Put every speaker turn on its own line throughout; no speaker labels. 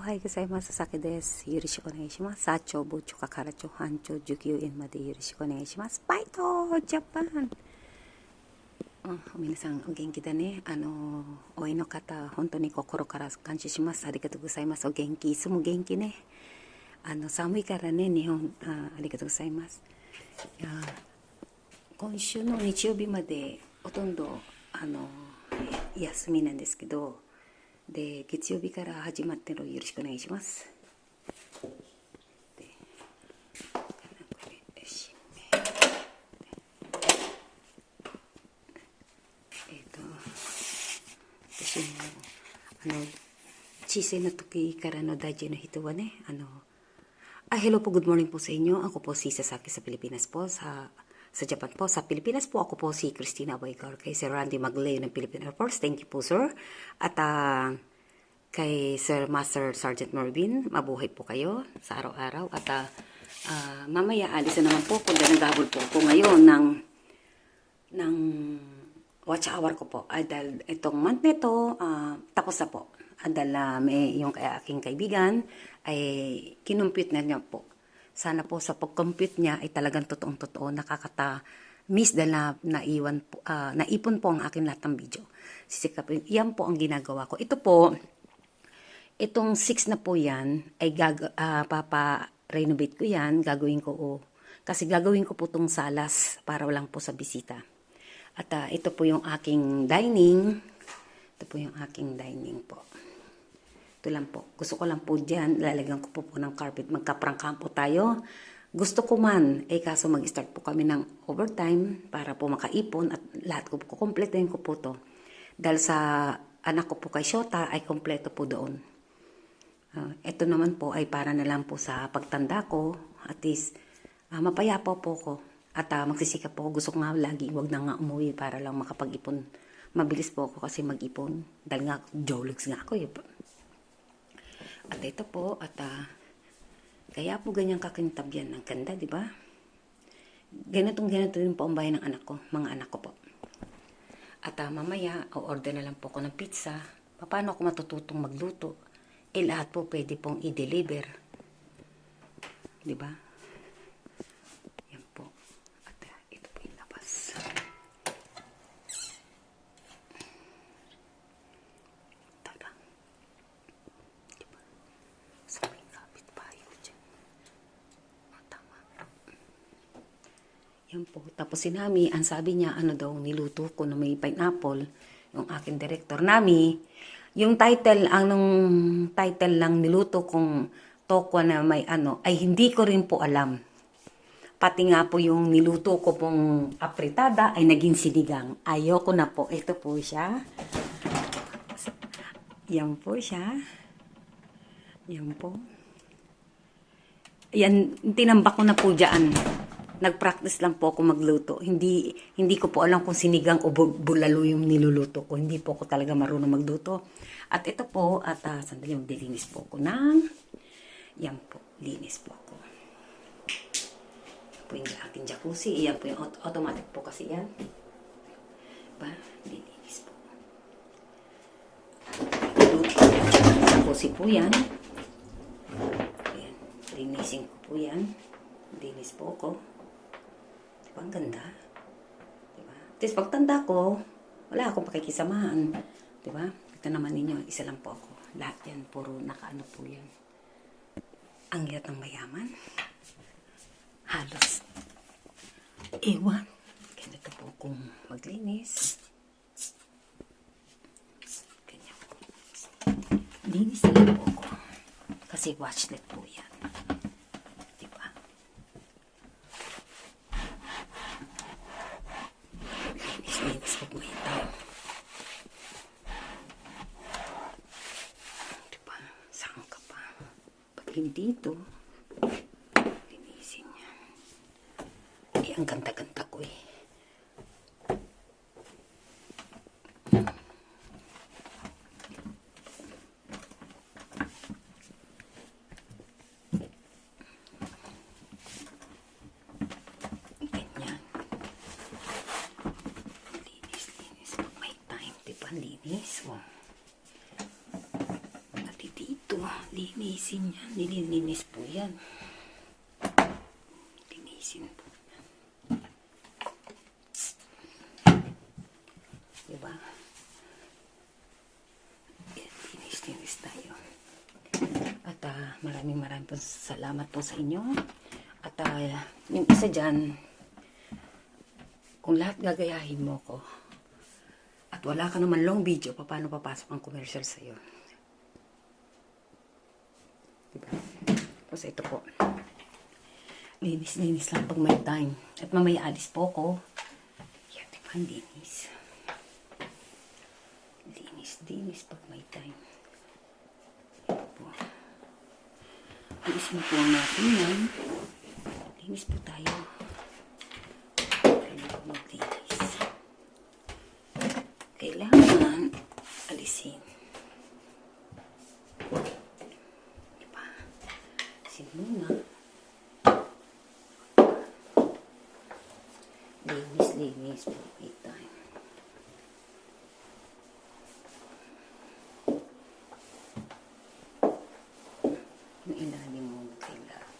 はいございます。さきです。よろしくお願いします。サチョ、ボチョ、カカラチョ、ハンチョ、19円までよろしくお願いします。バイトジャパン。皆さんお元気だね。お会いの方、本当に心から感謝します。ありがとうございます。お元気、いつも元気ね。寒いからね、日本、ありがとうございます。いや今週の日曜日までほとんど、休みなんですけど、で月曜日から始まってるよろしくお願いします。私も小さな時からの大事な人はね、hello po, good morning po sa inyo. Ako po si Sasaki sa Pilipinas po, sa Japan po. Sa Pilipinas po, ako po si Christina Abaygar. Kay Sir Randy Magleo ng Philippine Air Force. Thank you po, sir. At kay Sir Master Sergeant Mervin, mabuhay po kayo sa araw-araw. At mamaya, alis na naman po kung naghabol po ako ngayon ng watch hour ko po. Dahil itong month nito, tapos na po. Dahil may yung aking kaibigan ay kinumpute na niya po. Sana po sa pag-compute niya ay talagang totoong-totoo, nakakata-miss dahil naipon po ang aking lahat ng video. Sisikapin, yan po ang ginagawa ko. Ito po, itong 6 na po yan, ay papa-renovate ko yan, gagawin ko kasi gagawin ko po itong salas para lang po sa bisita. At ito po yung aking dining. Ito po yung aking dining po. Ito lang po. Gusto ko lang po dyan. Lalagyan ko po ng carpet. Magkaprangkang po tayo. Gusto ko man. Kaso mag-start po kami ng overtime para po makaipon. At lahat ko po. Kumpletuhin ko po to. Dahil sa anak ko po kay Shota ay kompleto po doon. Ito naman po ay para na lang po sa pagtanda ko. At least mapayapa po ko. At magsisikap po ako. Gusto ko nga lagi wag na nga umuwi para lang makapag-ipon. Mabilis po ako kasi mag-ipon. Dahil nga, jolix nga ako. At ito po, kaya po ganyan kakintab yan. Ang ganda, di ba? Ganito rin po ang bahay ng anak ko, mga anak ko po. At mamaya, o-order na lang po ako ng pizza. Paano ako matututong magluto? Lahat po pwede pong i-deliver. Di ba? Yan po. At ito po yung labas. Yan po. Tapos si Nami, ang sabi niya, niluto ko na may pineapple, yung aking director. Nami, yung title, title lang niluto kong tokwa na may ay hindi ko rin po alam. Pati nga po yung niluto ko pong apritada ay naging sinigang. Ayoko na po. Ito po siya. Yan po siya. Yan po. Yan, tinambak ko na po dyan. Nag-practice lang po ako magluto. Hindi ko po alam kung sinigang o bulalo yung niluluto ko. Hindi po ako talaga marunong magluto. At ito po, sandali yung dilinis po ako yan po, linis po ako. Yan po yung aking jacuzzi. Yan po yung automatic po kasi yan. Diba? Dilinis po. Jacuzzi po yan. Ayan. Linisin ko po yan. Linis po ako. Diba, ang ganda? Diba? Tapos pagtanda ko, wala akong pakikisamahan. Diba? Ito naman ninyo, isa lang po ako. Lahat yan, puro nakaano po yan. Ang hirap ng mayaman. Halos. Ewan. Ganito po kung maglinis. Ganyan po. Linis na lang po ako. Kasi watchlet po yan. Dito linisin yan. Ang ganda-ganda ko ganyan. Linis pag may time, diba? Linis pati dito linisin yan. Nililinis po yan. Linisin po. Diba? Yan, linis tayo. At maraming po salamat po sa inyo. At yung isa dyan, kung lahat gagayahin mo ko, at wala ka naman long video, paano papasok ang commercial sa'yo? Diba? Tapos ito po. Linis lang pag may time. At mamaya alis po ko. Yan, diba? Linis. Linis pag may time. Yan po. Alisin po natin yan. Linis po tayo. Kailangan maglinis. Kailangan alisin. Diba? Alisin muna. Linis po may time. Yung ilalim muna kailangan.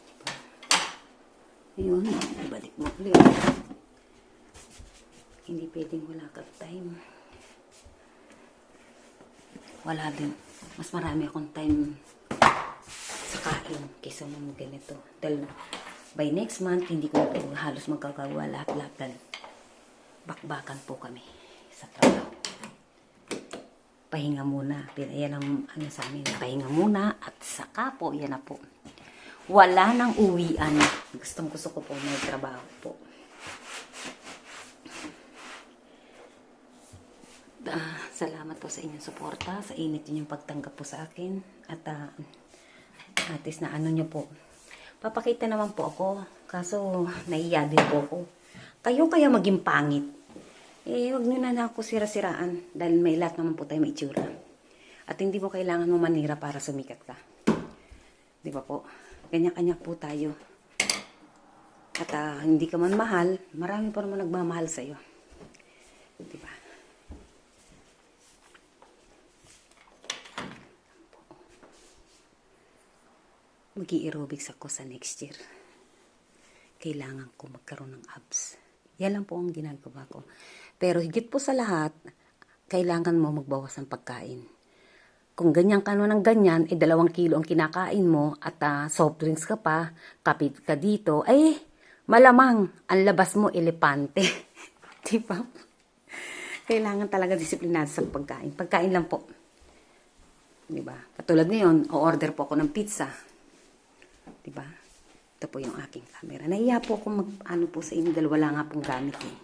Diba? Ayun, ibalik mo ulit. Hindi pwedeng wala kang time. Wala din. Mas marami akong time sa kain kaysa mga ganito. Dahil by next month, hindi ko na po halos magkagawa lahat-lahat dahil bakbakan po kami sa trabaho. Pahinga muna. Yan ang ano sa amin. Pahinga muna at saka po, yan na po. Wala nang uwian. Gusto ko po may trabaho po. Salamat po sa inyong suporta, sa init ninyong pagtanggap po sa akin. At at least na ano nyo po. Papakita naman po ako. Kaso naiya din po ako. Kayo kaya maging pangit. Huwag nyo na ako sira-siraan. Dahil may lahat naman po tayo may itsura. At hindi mo kailangan mo manira para sumikat ka. Di ba po? Kanya-kanya po tayo. At hindi ka man mahal, marami pa naman nagmamahal sa'yo. Di ba? Mag-i-aerobics ako sa next year. Kailangan ko magkaroon ng abs. Yan lang po ang ginagawa ko. Pero higit po sa lahat, kailangan mo magbawas ng pagkain. Kung ganyan ka ng ganyan, 2 kilo ang kinakain mo at soft drinks ka pa, kapit ka dito, ay malamang ang labas mo elepante. Diba? Kailangan talaga disiplinado sa pagkain. Pagkain lang po. Diba? Katulad ngayon, o-order po ako ng pizza. Diba? Ito po yung aking camera. Naiya po akong ano po sa inyo dahil wala nga pong gamit eh.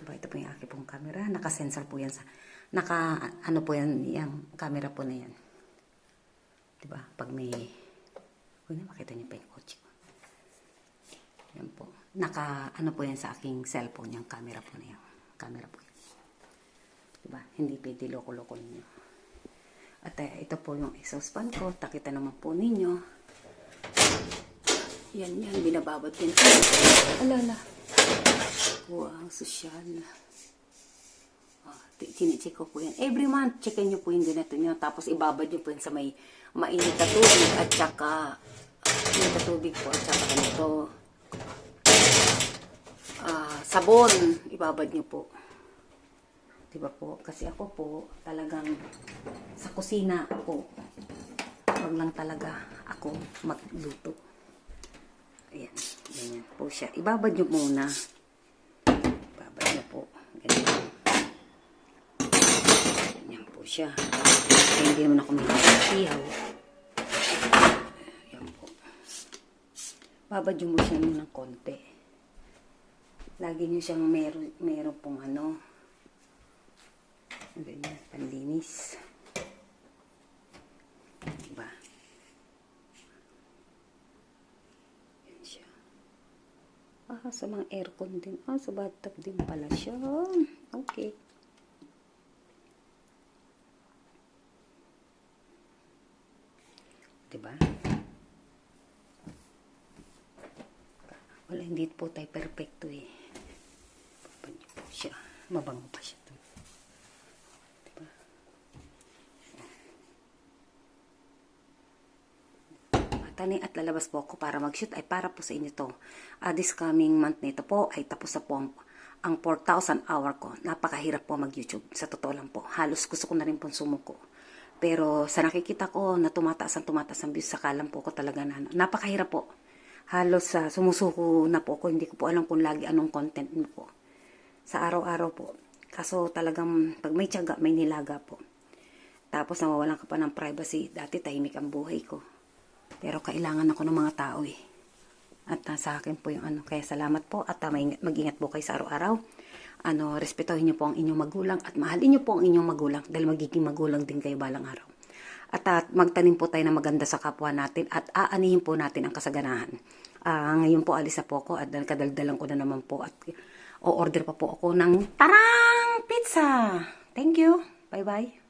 Diba? Ito po yung aking pong camera. Naka-sensor po yan sa... ano po yan, yung camera po na yan. Diba? Pag may... Huwag na makita niyo pa yung kotse ko. Yan po. Ano po yan sa aking cellphone, yung camera po na yan. Camera po yan. Diba? Hindi pwede loko-loko ninyo. At ito po yung exhaust fan ko. Takita naman po ninyo. Yan, binababad din. Alala. Wow, sosyal. Chine-check ko po yan. Every month, checkin nyo po yung ganito nyo. Tapos ibabad nyo po yan sa may mainit na tubig. At saka, mainit na tubig po. At saka ganito. Sabon, ibabad nyo po. Diba po? Kasi ako po, talagang sa kusina ako. Huwag lang talaga ako magluto. Ayan. Ganyan po siya. Ibabad nyo muna. Ibabad nyo po. Ganyan. Ganyan po siya. Kaya hindi naman ako may nasihaw. Ayan po. Babad nyo mo siya ng konti. Lagi nyo siyang meron pong ano. Ganyan. Panlinis. Diba? Yan siya. Sa mga aircon din. Sa bathtub din pala siya. Okay. Diba? Wala, hindi po tayo perfecto eh. Papanyo po siya. Mabango pa siya. Diba? tani at lalabas po ako para mag-shoot ay para po sa inyo to. This coming month nito po ay tapos na po ang 4,000 hour ko. Napakahirap po mag-YouTube. Sa totoo lang po. Halos gusto ko na rin pong sumuko. Pero sa nakikita ko na tumataas ang views, sakalang po ko talaga na napakahirap po. Halos sumusuko na po ako. Hindi ko po alam kung lagi anong content mo po. Sa araw-araw po. Kaso talagang pag may tiyaga, may nilaga po. Tapos nawawalan ka pa ng privacy. Dati tahimik ang buhay ko. Pero kailangan ako ng mga tao eh. At sa akin po yung Kaya salamat po at mag-ingat po kayo sa araw-araw. Respetuhin niyo po ang inyong magulang at mahalin niyo po ang inyong magulang dahil magiging magulang din kayo balang araw. At magtanim po tayo ng maganda sa kapwa natin at aanihin po natin ang kasaganahan. Ngayon po alis na po ako at kadaldalan ko na naman po at o-order pa po ako ng tarang pizza. Thank you. Bye-bye.